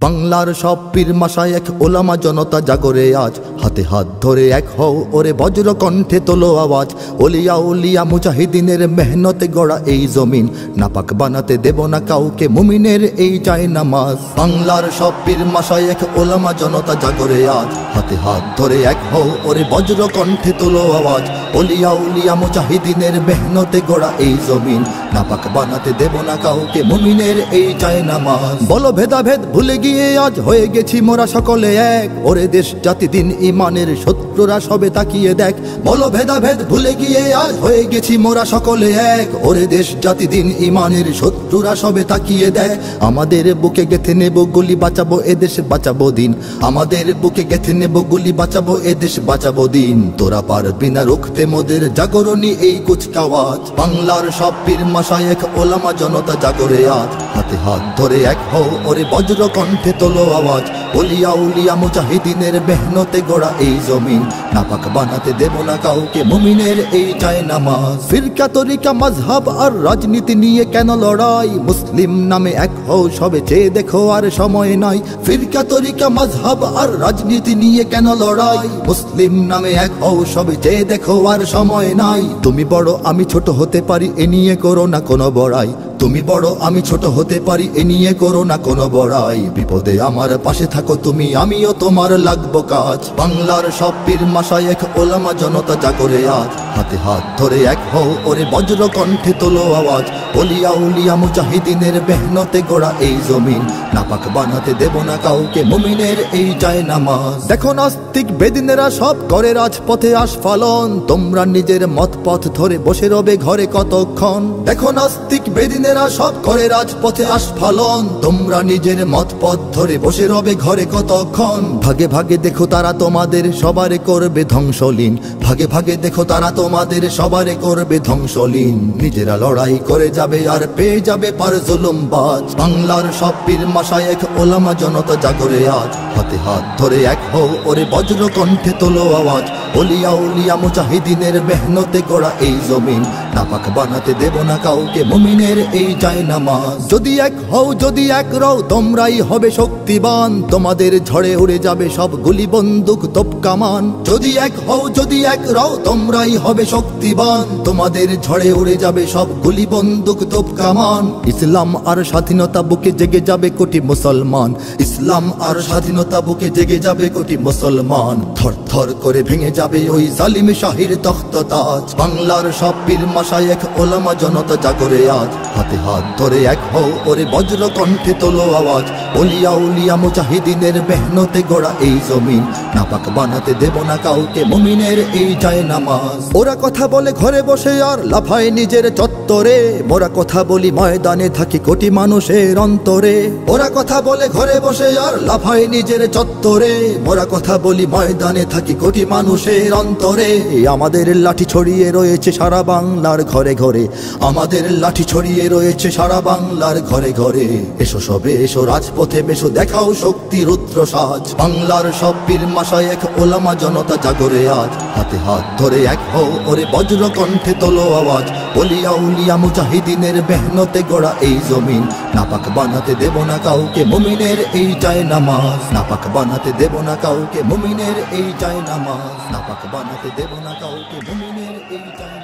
বাংলার সব পীর মাশায়েখ ওলামা জনতা জাগরে আজ, হাতে হাত ধরে এক হও ওরে বজ্র কণ্ঠে তোলো আওয়াজ। ওলিয়া উলিয়া মুজাহিদিনের মেহনতে গড়া এই জমিন, নাপাক বানাতে দেব না কাউকে মুমিনের এই চায় নামাজ। বাংলার সব পীর মাশায়েখ ওলামা জনতা জাগরে আজ, হাতে হাত ধরে এক হও ওরে বজ্র কণ্ঠে তোলো আওয়াজ। ওলিয়া উলিয়া মুজাহিদিনের মেহনতে গড়া এই জমিন, নাপাক বানাতে দেব না কাউকে মুমিনের এই চায় নামাজ। বলো ভেদাভেদ ভুলে গিয়ে আজ হয়ে গেছি মোরা সকলে এক, ওরে দেশ জাতি দিন ইমানের শত্রুরা সবে তাকিয়ে দেখ। বলো ভেদাভেদ ভুলে গিয়ে আজ হয়ে গেছি মোরা সকলে এক, ওরে দেশ জাতি দিন ইমানের শত্রুরা সবে তাকিয়ে দেখ। আমাদের বুকে গেথে নেব গুলি, বাঁচাবো এদেশ বাঁচাবো দিন। আমাদের বুকে গেথে নেব গুলি, বাঁচাবো এদেশ বাঁচাবো দিন। তোরা পারবি না রুখতে মোদের জাগরণী এই কুচকাওয়াজ। বাংলার সব পীর মাশায়েখ ওলামা জনতা জাগরে আজ, হাতে হাত ধরে এক হও ওরে বজ্র কণ্ঠে তোলো আওয়াজ। ওলিয়া উলিয়া মুজাহিদিনের মেহনতে গড়া এই জমিন, নাপাক বানাতে দেব না কাউকে মুমিনের এই চায় নামাজ। ফিরকা তরিকা মাযহাব আর রাজনীতি নিয়ে কেন লড়াই, মুসলিম নামে এক হও সবে চেয়ে দেখো আর সময় নাই। ফিরকা তরিকা মাযহাব আর রাজনীতি নিয়ে কেন লড়াই, মুসলিম নামে এক হও সবে চেয়ে দেখো আর সময় নাই। তুমি বড় আমি ছোট হতে পারি এ নিয়ে করো না কোনো বড়াই, তুমি বড় আমি ছোট হতে পারি এ নিয়ে করো না কোনো বড়াই। বিপদে আমার পাশে থাকো তুমি, আমিও তোমার লাগবো কাজ। বাংলার সব পীর মাশায়েখ ওলামা জনতা জাগরে আজ, হাতে হাত ধরে এক হও ওরে বজ্র কণ্ঠে তোলো আওয়াজ। ওলিয়া উলিয়া মুজাহিদিনের মেহনতে গড়া এই জমিন, নাপাক বানাতে দেব না কাউকে মুমিনের এই চায় নামাজ। দেখো নাস্তিক বেদিনেরা সব করে রাজপথে আস্ফালন, তোমরা নিজের মত পথ ধরে বসে রবে ঘরে কতক্ষণ। দেখো নাস্তিক বেদিনেরা সব করে রাজপথে আস্ফালন, তোমরা নিজের মত পথ ধরে বসে রবে ঘরে কতক্ষণ। ভাগে ভাগে দেখো তারা তোমাদের সবারে করবে ধ্বংসলীন, ভাগে ভাগে দেখো তারা তোমাদের সবারে করবে ধ্বংসলীন। নিজেরা লড়াই করে যাবে আর পেয়ে যাবে পার জুলুমবাজ। বাংলার সব পীর মাশায়েখ ওলামা জনতা জাগরে আজ, হাতে হাত ধরে এক হও ওরে বজ্র কণ্ঠে তোলো আওয়াজ। ওলিয়া উলিয়া মুজাহিদিনের মেহনতে গড়া এই জমিন, নাপাক বানাতে দেব না কাউকে মুমিনের এই চায় নামাজ। যদি এক হও যদি এক রও তোমরাই হবে শক্তিবান, তোমাদের ঝড়ে উড়ে যাবে সব গুলি বন্দুক তোপ কামান। যদি এক হও যদি এক রও তোমরাই হবে শক্তিবান, তোমাদের ঝড়ে উড়ে যাবে সব গুলি বন্দুক তোপ কামান। ইসলাম আর স্বাধীনতা বুকে জেগে যাবে কোটি মুসলমান, ইসলাম আর স্বাধীনতা বুকে জেগে যাবে কোটি মুসলমান। থর থর করে ভেঙে যাবে ওই জালিম শাহির তখ্ততাজ। বাংলার সব পীর মাশায়েখ ওলামা জনতা জাগরে আজ, হাতে হাত ধরে এক হও ওরে বজ্র কণ্ঠে তোলো আওয়াজ। ওলিয়া উলিয়া মুজাহিদিনের মেহনতে গড়া এই জমিন, নাপাক বানাতে দেব না কাউকে মুমিনের এই চায় নামাজ। ওরা কথা বলে ঘরে বসে আর লাফায় নিজের চত্বরে, মোরা কথা বলি ময়দানে থাকি কোটি মানুষের অন্তরে। ওরা কথা বলে ঘরে বসে আর লাফায় নিজের চত্বরে, মোরা কথা বলি ময়দানে থাকি কোটি মানুষের অন্তরে। আমাদের লাঠি ছড়িয়ে রয়েছে সারা বাংলার ঘরে ঘরে, আমাদের লাঠি ছড়িয়ে রয়েছে সারা বাংলার ঘরে ঘরে। এসো সবে এসো রাজপথে বেশো দেখাও শক্তি রুদ্র সাজ। বাংলার সব পীর মাশায়েখ ওলামা জনতা জাগরে আজ, হাতে হাত ধরে এক হও ওরে বজ্র কণ্ঠে তোলো আওয়াজ। ওলিয়া উলিয়া মুজাহিদিনের মেহনতে গড়া এই জমিন, নাপাক বানাতে দেব না কাউকে মুমিনের এই চায় নামাজ। নাপাক বানাতে দেব না কাউকে মুমিনের এই চায় নামাজ, নাপাক বানাতে দেব না কাউকে মুমিনের এই চায়।